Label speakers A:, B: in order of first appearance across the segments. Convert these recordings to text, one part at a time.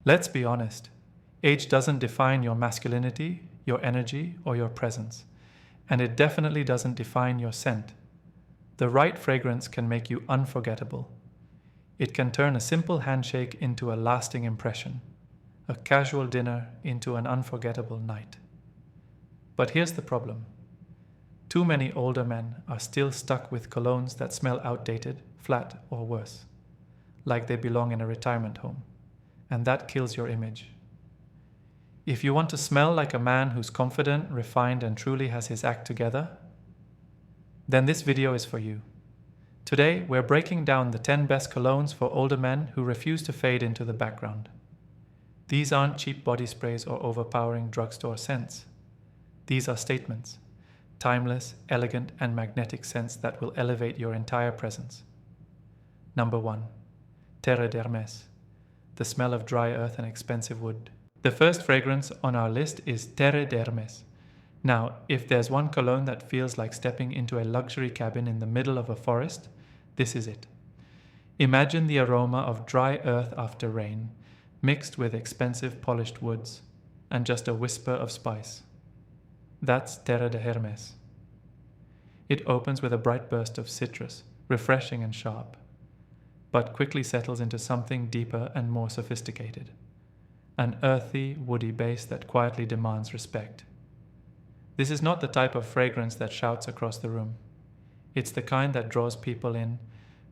A: Let's be honest. Age doesn't define your masculinity, your energy, or your presence. And it definitely doesn't define your scent. The right fragrance can make you unforgettable. It can turn a simple handshake into a lasting impression, a casual dinner into an unforgettable night. But here's the problem. Too many older men are still stuck with colognes that smell outdated, flat, or worse, like they belong in a retirement home, and that kills your image. If you want to smell like a man who's confident, refined, and truly has his act together, then this video is for you. Today, we're breaking down the 10 best colognes for older men who refuse to fade into the background. These aren't cheap body sprays or overpowering drugstore scents. These are statements, timeless, elegant, and magnetic scents that will elevate your entire presence. Number 1. Terre d'Hermès, the smell of dry earth and expensive wood. The first fragrance on our list is Terre d'Hermès. Now, if there's one cologne that feels like stepping into a luxury cabin in the middle of a forest, this is it. Imagine the aroma of dry earth after rain, mixed with expensive polished woods, and just a whisper of spice. That's Terre d'Hermès. It opens with a bright burst of citrus, refreshing and sharp, but quickly settles into something deeper and more sophisticated. An earthy, woody base that quietly demands respect. This is not the type of fragrance that shouts across the room. It's the kind that draws people in,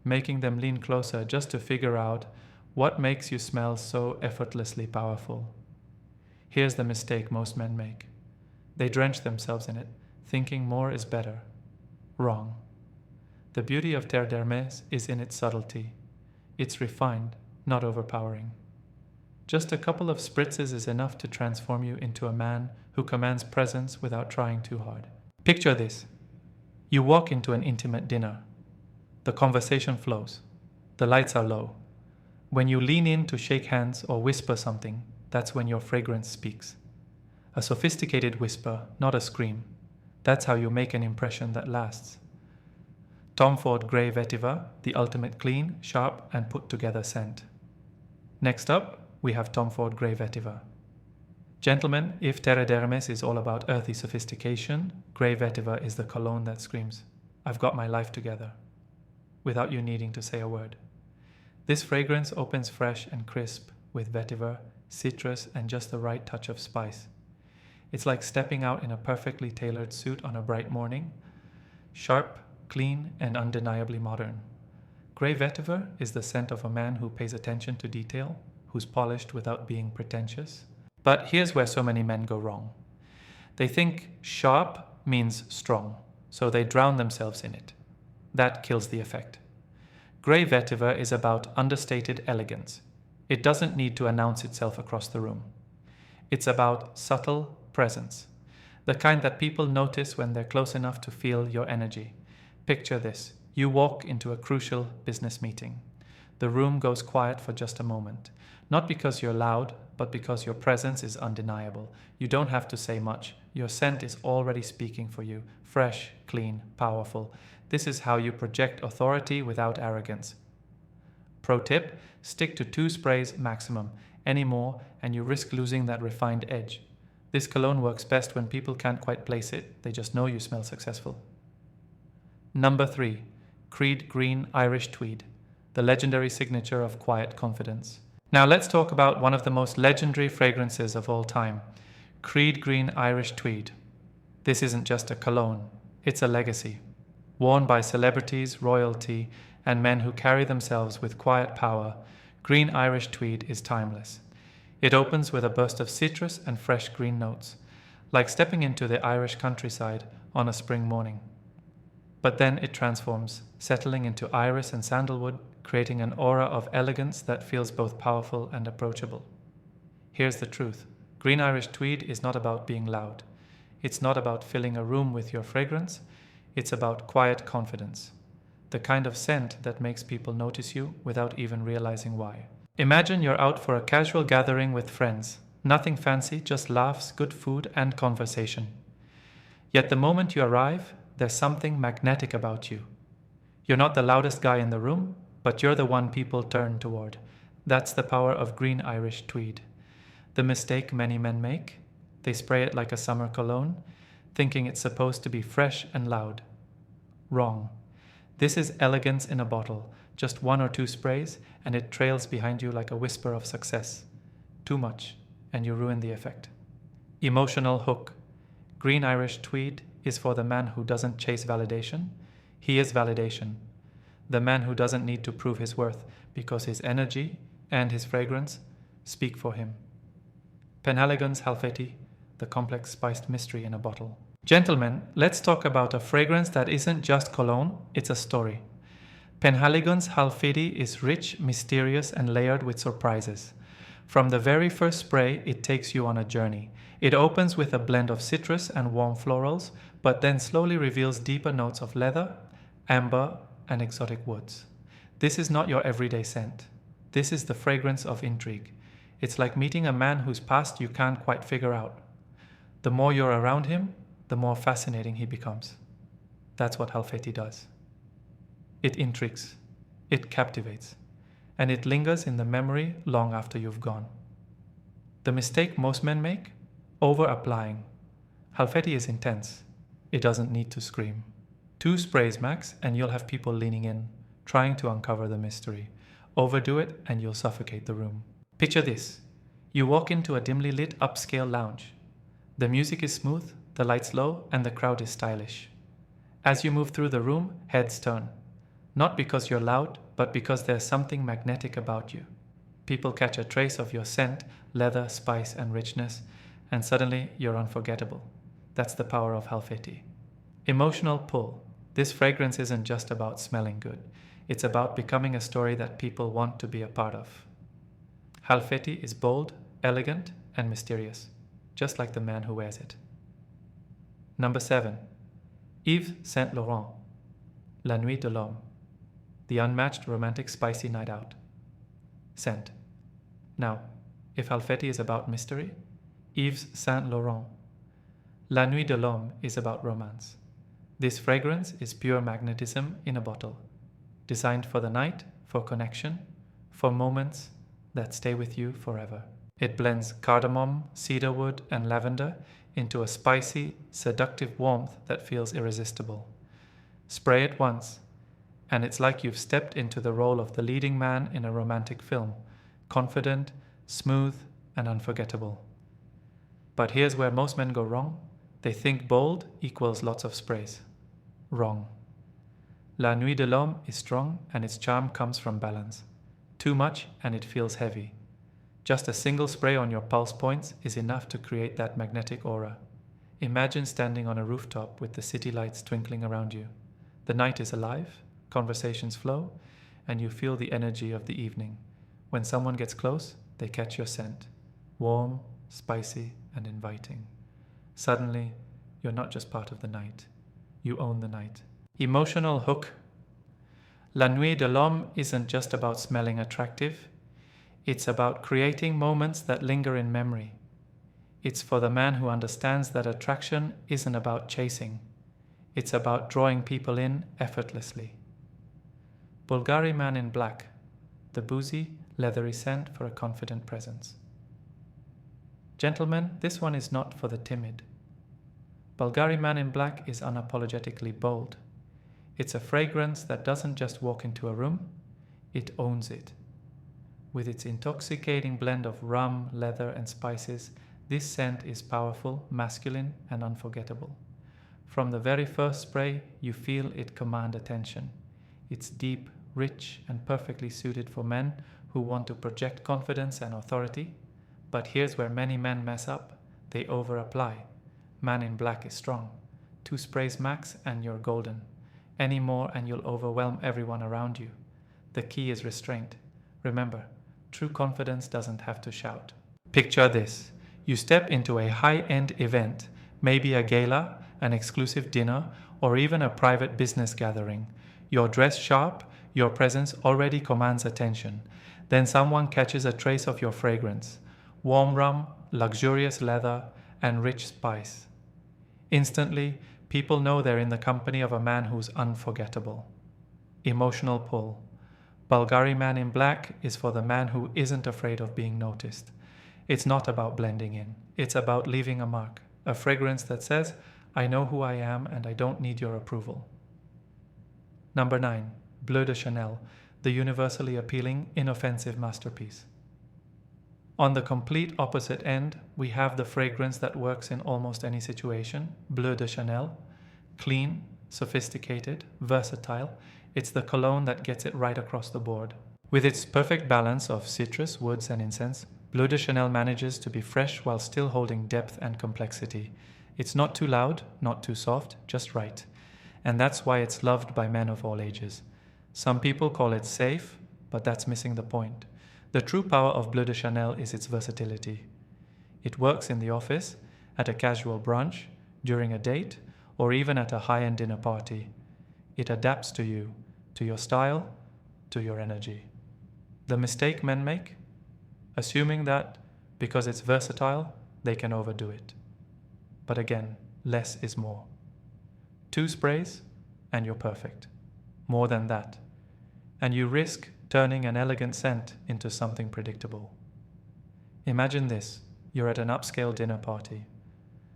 A: making them lean closer just to figure out what makes you smell so effortlessly powerful. Here's the mistake most men make. They drench themselves in it, thinking more is better. Wrong. The beauty of Terre d'Hermès is in its subtlety. It's refined, not overpowering. Just a couple of spritzes is enough to transform you into a man who commands presence without trying too hard. Picture this. You walk into an intimate dinner. The conversation flows. The lights are low. When you lean in to shake hands or whisper something, that's when your fragrance speaks. A sophisticated whisper, not a scream. That's how you make an impression that lasts. Tom Ford Grey Vetiver, the ultimate clean, sharp, and put-together scent. Next up, we have Tom Ford Grey Vetiver. Gentlemen, if Terre d'Hermès is all about earthy sophistication, Grey Vetiver is the cologne that screams, "I've got my life together," without you needing to say a word. This fragrance opens fresh and crisp with vetiver, citrus, and just the right touch of spice. It's like stepping out in a perfectly tailored suit on a bright morning, sharp, clean, and undeniably modern. Grey Vetiver is the scent of a man who pays attention to detail, who's polished without being pretentious. But here's where so many men go wrong. They think sharp means strong, so they drown themselves in it. That kills the effect. Grey Vetiver is about understated elegance. It doesn't need to announce itself across the room. It's about subtle presence, the kind that people notice when they're close enough to feel your energy. Picture this. You walk into a crucial business meeting. The room goes quiet for just a moment. Not because you're loud, but because your presence is undeniable. You don't have to say much. Your scent is already speaking for you. Fresh, clean, powerful. This is how you project authority without arrogance. Pro tip, stick to 2 sprays maximum. Any more, and you risk losing that refined edge. This cologne works best when people can't quite place it. They just know you smell successful. Number 3. Creed Green Irish Tweed, the legendary signature of quiet confidence. Now let's talk about one of the most legendary fragrances of all time, Creed Green Irish Tweed. This isn't just a cologne, it's a legacy. Worn by celebrities, royalty, and men who carry themselves with quiet power, Green Irish Tweed is timeless. It opens with a burst of citrus and fresh green notes, like stepping into the Irish countryside on a spring morning. But then it transforms, settling into iris and sandalwood, creating an aura of elegance that feels both powerful and approachable. Here's the truth. Green Irish Tweed is not about being loud. It's not about filling a room with your fragrance. It's about quiet confidence, the kind of scent that makes people notice you without even realizing why. Imagine you're out for a casual gathering with friends. Nothing fancy, just laughs, good food, and conversation. Yet the moment you arrive, there's something magnetic about you. You're not the loudest guy in the room, but you're the one people turn toward. That's the power of green Irish tweed. The mistake many men make: they spray it like a summer cologne, thinking it's supposed to be fresh and loud. Wrong. This is elegance in a bottle, just 1 or 2 sprays, and it trails behind you like a whisper of success. Too much, and you ruin the effect. Emotional hook. Green Irish tweed is for the man who doesn't chase validation. He is validation. The man who doesn't need to prove his worth because his energy and his fragrance speak for him. Penhaligon's Halfeti, the complex spiced mystery in a bottle. Gentlemen, let's talk about a fragrance that isn't just cologne, it's a story. Penhaligon's Halfeti is rich, mysterious, and layered with surprises. From the very first spray, it takes you on a journey. It opens with a blend of citrus and warm florals, but then slowly reveals deeper notes of leather, amber, and exotic woods. This is not your everyday scent. This is the fragrance of intrigue. It's like meeting a man whose past you can't quite figure out. The more you're around him, the more fascinating he becomes. That's what Halfeti does. It intrigues, it captivates, and it lingers in the memory long after you've gone. The mistake most men make? Over-applying. Halfeti is intense. It doesn't need to scream. 2 sprays max and you'll have people leaning in, trying to uncover the mystery. Overdo it and you'll suffocate the room. Picture this. You walk into a dimly lit upscale lounge. The music is smooth, the lights low, and the crowd is stylish. As you move through the room, heads turn. Not because you're loud, but because there's something magnetic about you. People catch a trace of your scent, leather, spice, and richness, and suddenly you're unforgettable. That's the power of Halfeti. Emotional pull. This fragrance isn't just about smelling good. It's about becoming a story that people want to be a part of. Halfeti is bold, elegant, and mysterious, just like the man who wears it. Number 7. Yves Saint Laurent, La Nuit de l'Homme, the unmatched romantic spicy night out. Scent. Now, if Halfeti is about mystery, Yves Saint Laurent, La Nuit de l'Homme is about romance. This fragrance is pure magnetism in a bottle, designed for the night, for connection, for moments that stay with you forever. It blends cardamom, cedarwood, and lavender into a spicy, seductive warmth that feels irresistible. Spray it once, and it's like you've stepped into the role of the leading man in a romantic film, confident, smooth, and unforgettable. But here's where most men go wrong. They think bold equals lots of sprays. Wrong. La Nuit de l'Homme is strong, and its charm comes from balance. Too much and it feels heavy. Just a single spray on your pulse points is enough to create that magnetic aura. Imagine standing on a rooftop with the city lights twinkling around you. The night is alive, conversations flow, and you feel the energy of the evening. When someone gets close, they catch your scent. Warm, spicy, and inviting. Suddenly, you're not just part of the night. You own the night. Emotional hook. La Nuit de l'Homme isn't just about smelling attractive. It's about creating moments that linger in memory. It's for the man who understands that attraction isn't about chasing. It's about drawing people in effortlessly. Bulgari Man in Black, the boozy, leathery scent for a confident presence. Gentlemen, this one is not for the timid. Bulgari Man in Black is unapologetically bold. It's a fragrance that doesn't just walk into a room, it owns it. With its intoxicating blend of rum, leather, and spices, this scent is powerful, masculine, and unforgettable. From the very first spray, you feel it command attention. It's deep, rich, and perfectly suited for men who want to project confidence and authority. But here's where many men mess up. They over-apply. Man in Black is strong. 2 sprays max and you're golden. Any more and you'll overwhelm everyone around you. The key is restraint. Remember, true confidence doesn't have to shout. Picture this. You step into a high-end event, maybe a gala, an exclusive dinner, or even a private business gathering. You're dressed sharp, your presence already commands attention. Then someone catches a trace of your fragrance. Warm rum, luxurious leather, and rich spice. Instantly, people know they're in the company of a man who's unforgettable. Emotional pull. Bulgari Man in Black is for the man who isn't afraid of being noticed. It's not about blending in. It's about leaving a mark, a fragrance that says, I know who I am and I don't need your approval. Number 9. Bleu de Chanel, the universally appealing, inoffensive masterpiece. On the complete opposite end, we have the fragrance that works in almost any situation, Bleu de Chanel. Clean, sophisticated, versatile, it's the cologne that gets it right across the board. With its perfect balance of citrus, woods, and incense, Bleu de Chanel manages to be fresh while still holding depth and complexity. It's not too loud, not too soft, just right. And that's why it's loved by men of all ages. Some people call it safe, but that's missing the point. The true power of Bleu de Chanel is its versatility. It works in the office, at a casual brunch, during a date, or even at a high-end dinner party. It adapts to you, to your style, to your energy. The mistake men make? Assuming that, because it's versatile, they can overdo it. But again, less is more. 2 sprays, and you're perfect. More than that. And you risk turning an elegant scent into something predictable. Imagine this, you're at an upscale dinner party.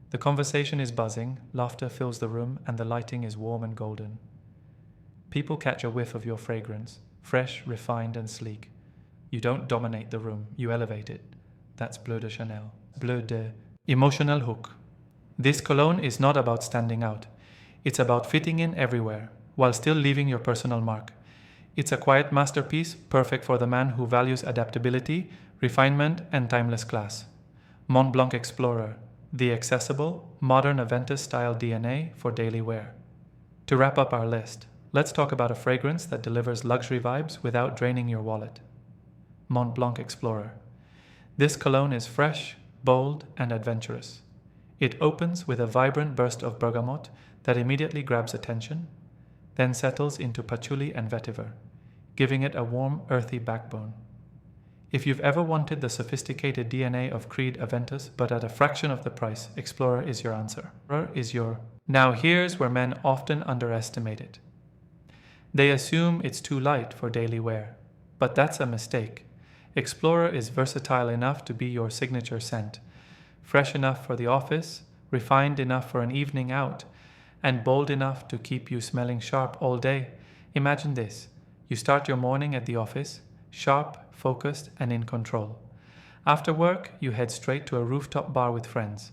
A: The conversation is buzzing, laughter fills the room, and the lighting is warm and golden. People catch a whiff of your fragrance, fresh, refined, and sleek. You don't dominate the room, you elevate it. That's Bleu de Chanel. Bleu de emotional hook. This cologne is not about standing out. It's about fitting in everywhere, while still leaving your personal mark. It's a quiet masterpiece, perfect for the man who values adaptability, refinement, and timeless class. Mont Blanc Explorer, the accessible, modern Aventus-style DNA for daily wear. To wrap up our list, let's talk about a fragrance that delivers luxury vibes without draining your wallet. Mont Blanc Explorer. This cologne is fresh, bold, and adventurous. It opens with a vibrant burst of bergamot that immediately grabs attention, then settles into patchouli and vetiver, giving it a warm, earthy backbone. If you've ever wanted the sophisticated DNA of Creed Aventus but at a fraction of the price, Explorer is your answer. Now here's where men often underestimate it. They assume it's too light for daily wear, but that's a mistake. Explorer is versatile enough to be your signature scent, fresh enough for the office, refined enough for an evening out, and bold enough to keep you smelling sharp all day. Imagine this. You start your morning at the office, sharp, focused, and in control. After work, you head straight to a rooftop bar with friends.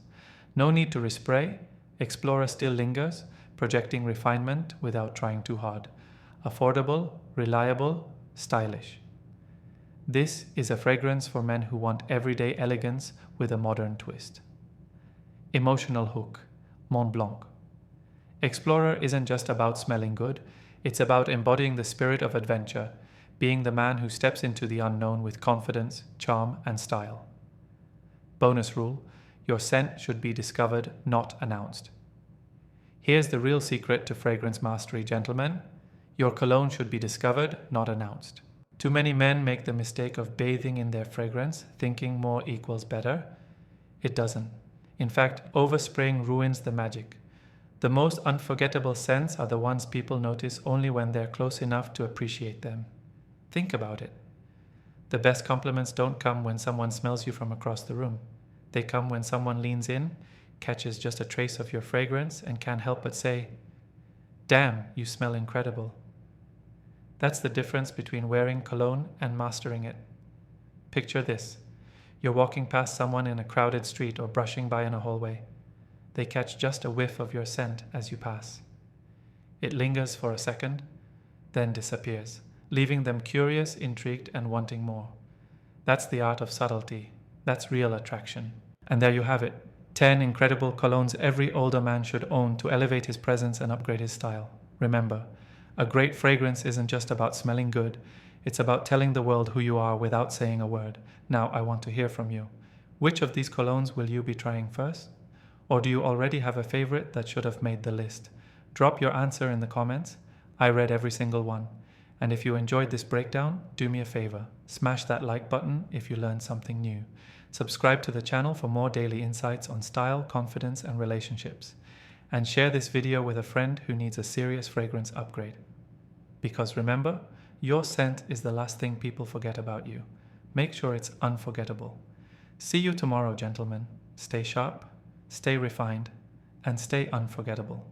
A: No need to respray. Explorer still lingers, projecting refinement without trying too hard. Affordable, reliable, stylish. This is a fragrance for men who want everyday elegance with a modern twist. Emotional hook, Mont Blanc. Explorer isn't just about smelling good, it's about embodying the spirit of adventure, being the man who steps into the unknown with confidence, charm, and style. Bonus rule, your scent should be discovered, not announced. Here's the real secret to fragrance mastery, gentlemen. Your cologne should be discovered, not announced. Too many men make the mistake of bathing in their fragrance, thinking more equals better. It doesn't. In fact, overspraying ruins the magic. The most unforgettable scents are the ones people notice only when they're close enough to appreciate them. Think about it. The best compliments don't come when someone smells you from across the room. They come when someone leans in, catches just a trace of your fragrance, and can't help but say, "Damn, you smell incredible." That's the difference between wearing cologne and mastering it. Picture this. You're walking past someone in a crowded street or brushing by in a hallway. They catch just a whiff of your scent as you pass. It lingers for a second, then disappears, leaving them curious, intrigued, and wanting more. That's the art of subtlety. That's real attraction. And there you have it. 10 incredible colognes every older man should own to elevate his presence and upgrade his style. Remember, a great fragrance isn't just about smelling good. It's about telling the world who you are without saying a word. Now I want to hear from you. Which of these colognes will you be trying first? Or do you already have a favorite that should have made the list? Drop your answer in the comments. I read every single one. And if you enjoyed this breakdown, do me a favor. Smash that like button if you learned something new. Subscribe to the channel for more daily insights on style, confidence, and relationships. And share this video with a friend who needs a serious fragrance upgrade. Because remember, Your scent is the last thing people forget about you. Make sure it's unforgettable. See you tomorrow, gentlemen. Stay sharp, stay refined, and stay unforgettable.